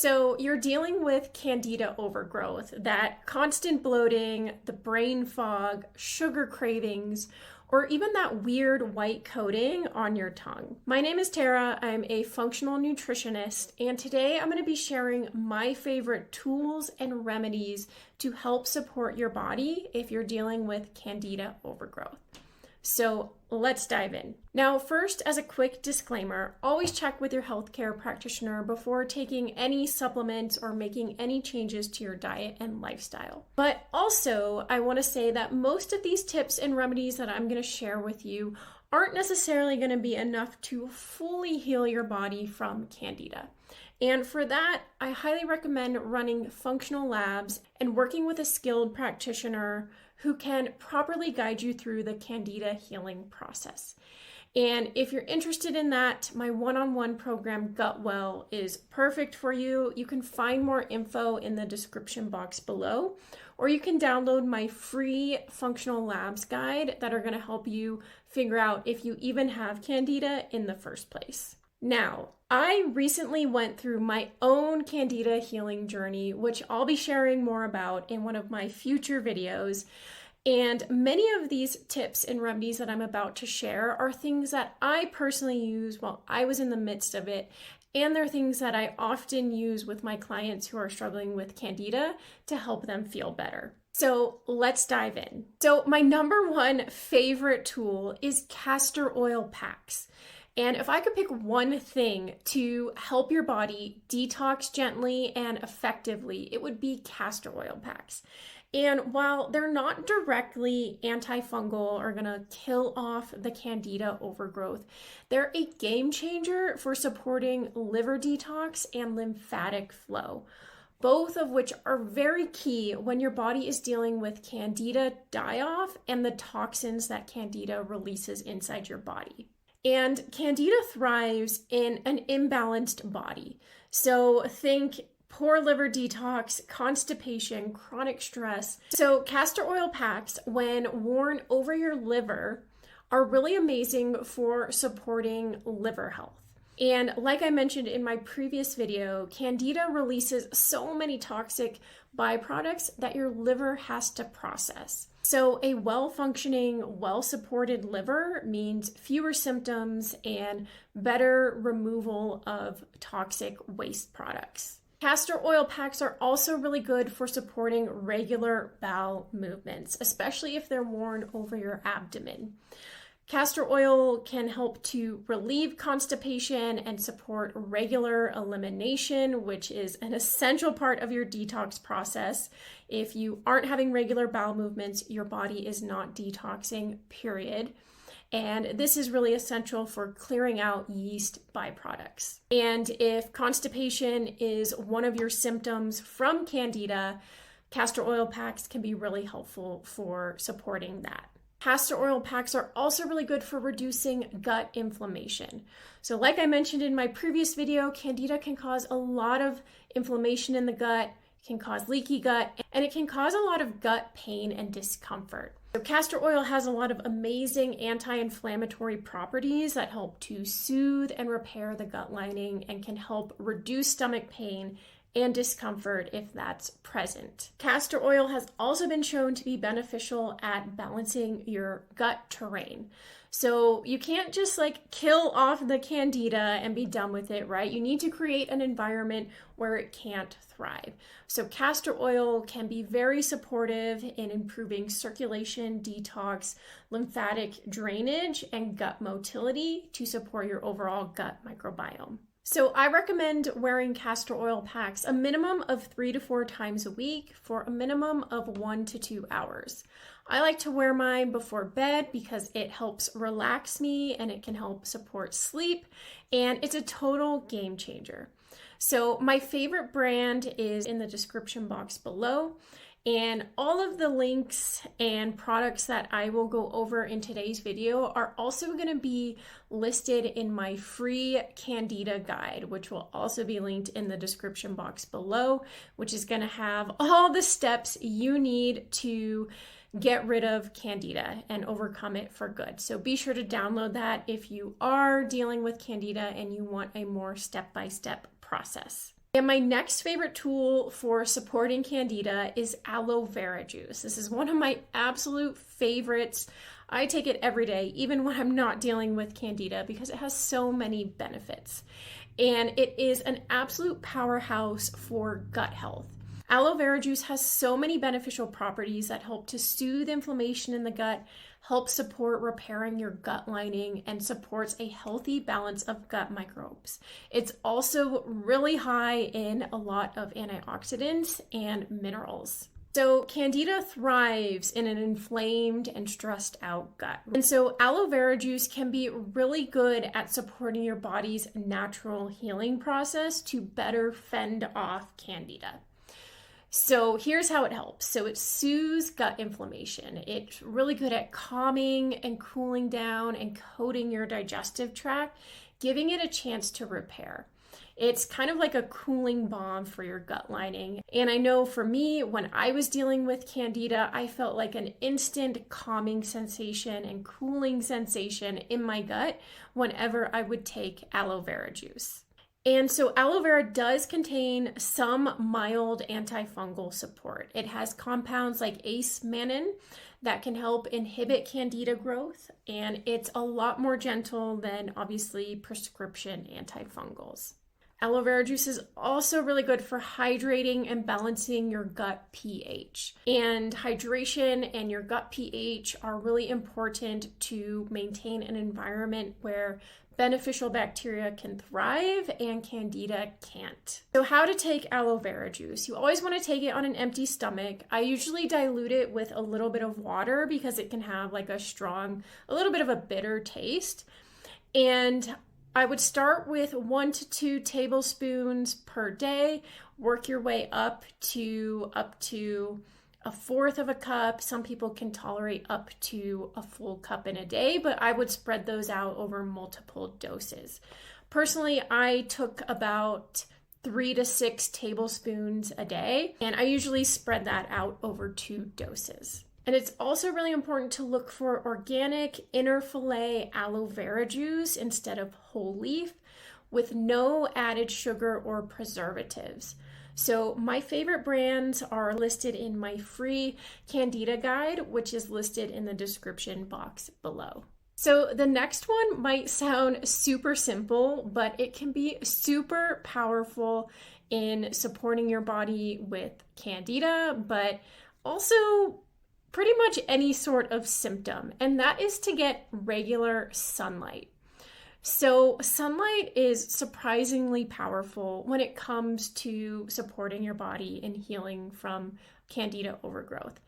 So you're dealing with Candida overgrowth, that constant bloating, the brain fog, sugar cravings, or even that weird white coating on your tongue. My name is Tara. I'm a functional nutritionist, and today I'm going to be sharing my favorite tools and remedies to help support your body if you're dealing with Candida overgrowth. So let's dive in. Now, first, as a quick disclaimer, always check with your healthcare practitioner before taking any supplements or making any changes to your diet and lifestyle. But also, I want to say that most of these tips and remedies that I'm going to share with you aren't necessarily going to be enough to fully heal your body from Candida. And for that, I highly recommend running functional labs and working with a skilled practitioner who can properly guide you through the Candida healing process. And if you're interested in that, my one-on-one program, Gut Well, is perfect for you. You can find more info in the description box below, or you can download my free functional labs guide that are going to help you figure out if you even have Candida in the first place. Now, I recently went through my own Candida healing journey, which I'll be sharing more about in one of my future videos. And many of these tips and remedies that I'm about to share are things that I personally use while I was in the midst of it. And they're things that I often use with my clients who are struggling with Candida to help them feel better. So let's dive in. So my number one favorite tool is castor oil packs. And if I could pick one thing to help your body detox gently and effectively, it would be castor oil packs. And while they're not directly antifungal or gonna kill off the Candida overgrowth, they're a game changer for supporting liver detox and lymphatic flow, both of which are very key when your body is dealing with Candida die-off and the toxins that Candida releases inside your body. And Candida thrives in an imbalanced body. So think poor liver detox, constipation, chronic stress. So castor oil packs, when worn over your liver, are really amazing for supporting liver health. And like I mentioned in my previous video, Candida releases so many toxic byproducts that your liver has to process. So a well-functioning, well-supported liver means fewer symptoms and better removal of toxic waste products. Castor oil packs are also really good for supporting regular bowel movements, especially if they're worn over your abdomen. Castor oil can help to relieve constipation and support regular elimination, which is an essential part of your detox process. If you aren't having regular bowel movements, your body is not detoxing, period. And this is really essential for clearing out yeast byproducts. And if constipation is one of your symptoms from Candida, castor oil packs can be really helpful for supporting that. Castor oil packs are also really good for reducing gut inflammation. So like I mentioned in my previous video, Candida can cause a lot of inflammation in the gut, can cause leaky gut, and it can cause a lot of gut pain and discomfort. So castor oil has a lot of amazing anti-inflammatory properties that help to soothe and repair the gut lining and can help reduce stomach pain and discomfort if that's present. Castor oil has also been shown to be beneficial at balancing your gut terrain. So you can't just kill off the Candida and be done with it, right? You need to create an environment where it can't thrive. So castor oil can be very supportive in improving circulation, detox, lymphatic drainage, and gut motility to support your overall gut microbiome. So I recommend wearing castor oil packs a minimum of 3 to 4 times a week for a minimum of 1 to 2 hours. I like to wear mine before bed because it helps relax me and it can help support sleep, and it's a total game changer. So my favorite brand is in the description box below. And all of the links and products that I will go over in today's video are also going to be listed in my free Candida guide, which will also be linked in the description box below, which is going to have all the steps you need to get rid of Candida and overcome it for good. So be sure to download that if you are dealing with Candida and you want a more step-by-step process. And my next favorite tool for supporting Candida is aloe vera juice. This is one of my absolute favorites. I take it every day, even when I'm not dealing with Candida, because it has so many benefits. And it is an absolute powerhouse for gut health. Aloe vera juice has so many beneficial properties that help to soothe inflammation in the gut, help support repairing your gut lining, and supports a healthy balance of gut microbes. It's also really high in a lot of antioxidants and minerals. So Candida thrives in an inflamed and stressed out gut. And so aloe vera juice can be really good at supporting your body's natural healing process to better fend off Candida. So here's how it helps. So it soothes gut inflammation. It's really good at calming and cooling down and coating your digestive tract, giving it a chance to repair. It's kind of like a cooling balm for your gut lining. And I know for me, when I was dealing with Candida, I felt like an instant calming sensation and cooling sensation in my gut whenever I would take aloe vera juice. And so aloe vera does contain some mild antifungal support. It has compounds like ace-mannan that can help inhibit Candida growth, and it's a lot more gentle than obviously prescription antifungals. Aloe vera juice is also really good for hydrating and balancing your gut pH. And hydration and your gut pH are really important to maintain an environment where beneficial bacteria can thrive and Candida can't. So how to take aloe vera juice? You always want to take it on an empty stomach. I usually dilute it with a little bit of water because it can have like a little bit of a bitter taste. And I would start with 1 to 2 tablespoons per day, work your way up to 1/4 of a cup. Some people can tolerate up to a full cup in a day, but I would spread those out over multiple doses. Personally, I took about 3 to 6 tablespoons a day, and I usually spread that out over 2 doses. And it's also really important to look for organic inner fillet aloe vera juice instead of whole leaf with no added sugar or preservatives. So my favorite brands are listed in my free Candida guide, which is listed in the description box below. So the next one might sound super simple, but it can be super powerful in supporting your body with Candida, but also pretty much any sort of symptom, and that is to get regular sunlight. So sunlight is surprisingly powerful when it comes to supporting your body and healing from Candida overgrowth.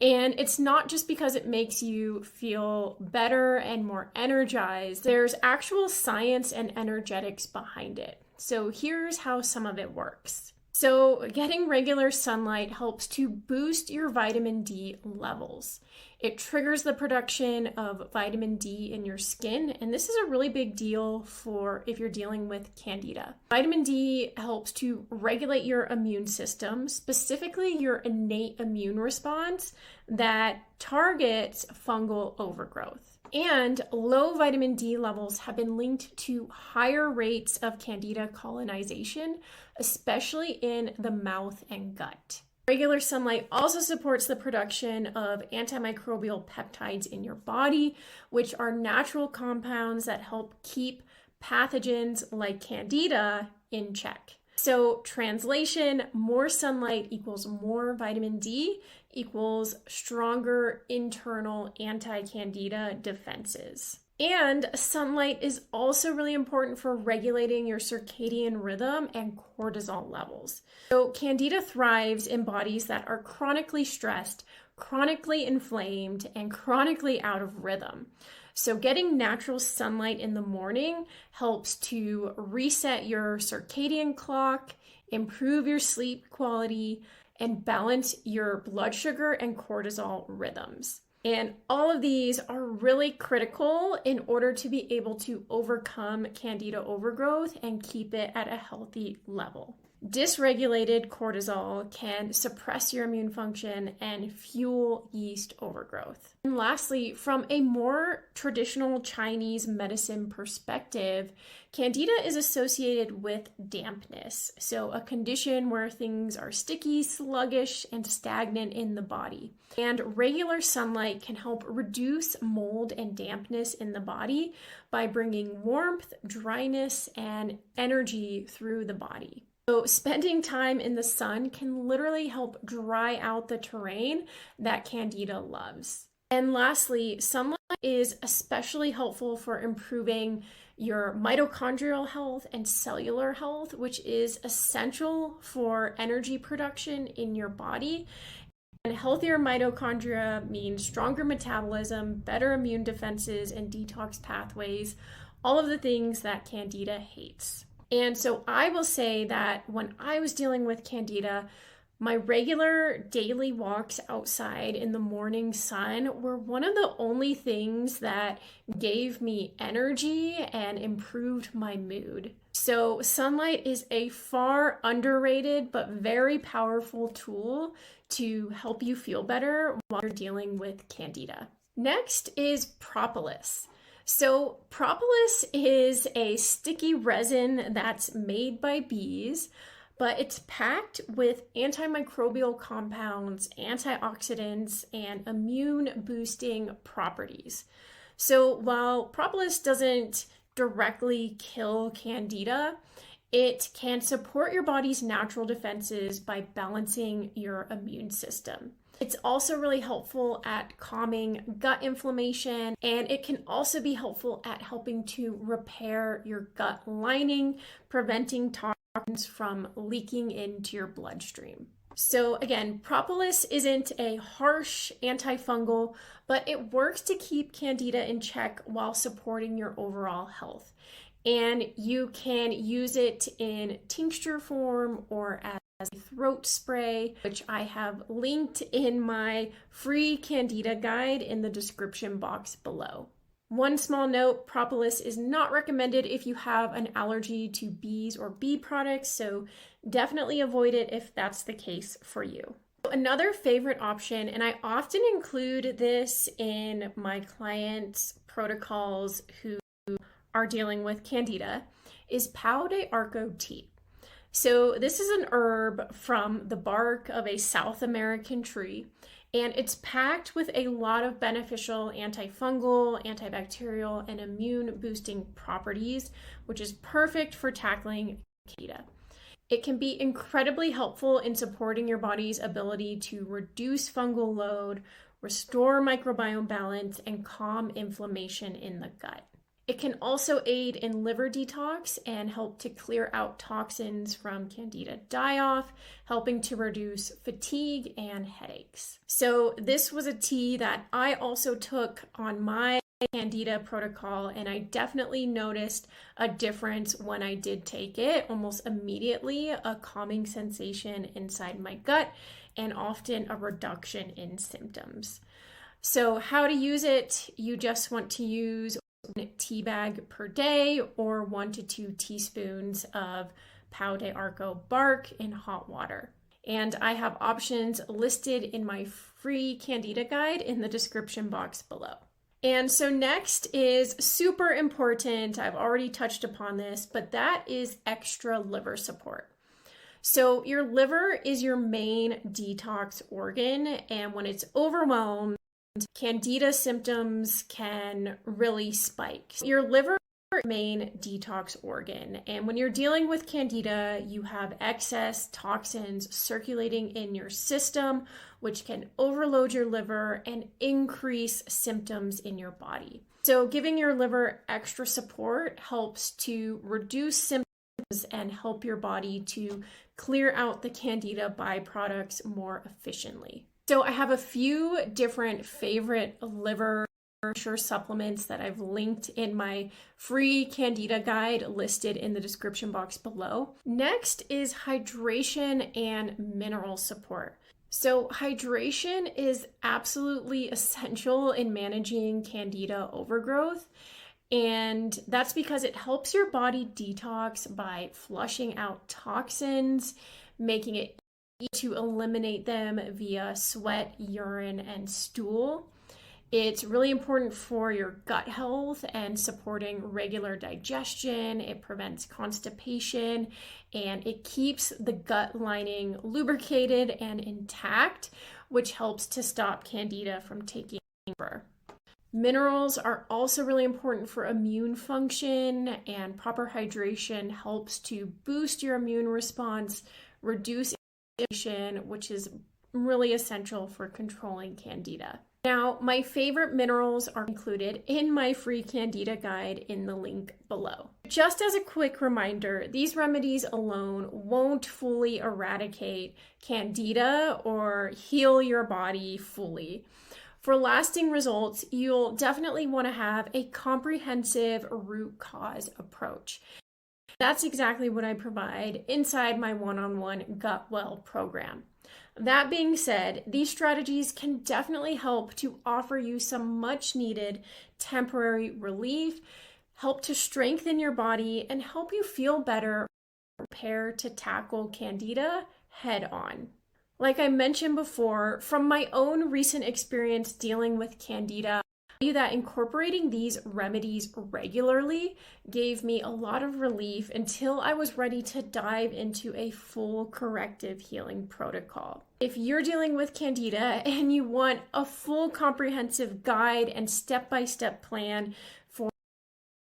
And it's not just because it makes you feel better and more energized. There's actual science and energetics behind it. So here's how some of it works. So getting regular sunlight helps to boost your vitamin D levels. It triggers the production of vitamin D in your skin, and this is a really big deal for if you're dealing with Candida. Vitamin D helps to regulate your immune system, specifically your innate immune response that targets fungal overgrowth. And low vitamin D levels have been linked to higher rates of Candida colonization, especially in the mouth and gut. Regular sunlight also supports the production of antimicrobial peptides in your body, which are natural compounds that help keep pathogens like Candida in check. So translation, more sunlight equals more vitamin D equals stronger internal anti-Candida defenses. And sunlight is also really important for regulating your circadian rhythm and cortisol levels. So Candida thrives in bodies that are chronically stressed, chronically inflamed, and chronically out of rhythm. So getting natural sunlight in the morning helps to reset your circadian clock, improve your sleep quality, and balance your blood sugar and cortisol rhythms. And all of these are really critical in order to be able to overcome Candida overgrowth and keep it at a healthy level. Dysregulated cortisol can suppress your immune function and fuel yeast overgrowth. And lastly, from a more traditional Chinese medicine perspective, Candida is associated with dampness, so a condition where things are sticky, sluggish, and stagnant in the body. And regular sunlight can help reduce mold and dampness in the body by bringing warmth, dryness, and energy through the body. So spending time in the sun can literally help dry out the terrain that Candida loves. And lastly, sunlight is especially helpful for improving your mitochondrial health and cellular health, which is essential for energy production in your body. And healthier mitochondria means stronger metabolism, better immune defenses, and detox pathways, all of the things that Candida hates. And so I will say that when I was dealing with Candida, my regular daily walks outside in the morning sun were one of the only things that gave me energy and improved my mood. So sunlight is a far underrated but very powerful tool to help you feel better while you're dealing with Candida. Next is propolis. So propolis is a sticky resin that's made by bees, but it's packed with antimicrobial compounds, antioxidants, and immune boosting properties. So while propolis doesn't directly kill Candida, it can support your body's natural defenses by balancing your immune system. It's also really helpful at calming gut inflammation, and it can also be helpful at helping to repair your gut lining, preventing toxins from leaking into your bloodstream. So again, propolis isn't a harsh antifungal, but it works to keep Candida in check while supporting your overall health. And you can use it in tincture form or as a throat spray, which I have linked in my free Candida guide in the description box below. One small note, propolis is not recommended if you have an allergy to bees or bee products, so definitely avoid it if that's the case for you. Another favorite option, and I often include this in my clients' protocols who are dealing with Candida, is pau de arco tea. So this is an herb from the bark of a South American tree, and it's packed with a lot of beneficial antifungal, antibacterial, and immune boosting properties, which is perfect for tackling Candida. It can be incredibly helpful in supporting your body's ability to reduce fungal load, restore microbiome balance, and calm inflammation in the gut. It can also aid in liver detox and help to clear out toxins from Candida die-off, helping to reduce fatigue and headaches. So this was a tea that I also took on my Candida protocol, and I definitely noticed a difference when I did take it. Almost immediately, a calming sensation inside my gut and often a reduction in symptoms. So how to use it? You just want to use 1 tea bag per day or 1 to 2 teaspoons of pau de arco bark in hot water. And I have options listed in my free Candida guide in the description box below. And so next is super important. I've already touched upon this, but that is extra liver support. So your liver is your main detox organ, and when it's overwhelmed, Candida symptoms can really spike. Your liver is your main detox organ, and when you're dealing with Candida, you have excess toxins circulating in your system, which can overload your liver and increase symptoms in your body. So giving your liver extra support helps to reduce symptoms and help your body to clear out the Candida byproducts more efficiently. So I have a few different favorite liver supplements that I've linked in my free Candida guide listed in the description box below. Next is hydration and mineral support. So hydration is absolutely essential in managing Candida overgrowth. And that's because it helps your body detox by flushing out toxins, making it easy to eliminate them via sweat, urine, and stool. It's really important for your gut health and supporting regular digestion. It prevents constipation and it keeps the gut lining lubricated and intact, which helps to stop Candida from taking over. Minerals are also really important for immune function, and proper hydration helps to boost your immune response, reduce inflammation, which is really essential for controlling Candida. Now, my favorite minerals are included in my free Candida guide in the link below. Just as a quick reminder, these remedies alone won't fully eradicate Candida or heal your body fully. For lasting results, you'll definitely want to have a comprehensive root cause approach. That's exactly what I provide inside my one-on-one Gut Well program. That being said, these strategies can definitely help to offer you some much needed temporary relief, help to strengthen your body, and help you feel better, prepare to tackle Candida head on. Like I mentioned before, from my own recent experience dealing with Candida, I knew that incorporating these remedies regularly gave me a lot of relief until I was ready to dive into a full corrective healing protocol. If you're dealing with Candida and you want a full comprehensive guide and step-by-step plan for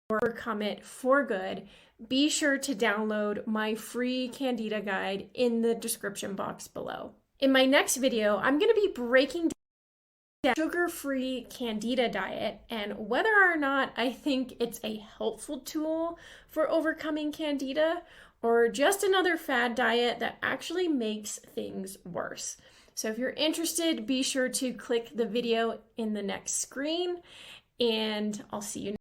overcome it for good, be sure to download my free Candida guide in the description box below. In my next video, I'm going to be breaking down sugar-free Candida diet and whether or not I think it's a helpful tool for overcoming Candida or just another fad diet that actually makes things worse. So if you're interested, be sure to click the video in the next screen and I'll see you next time.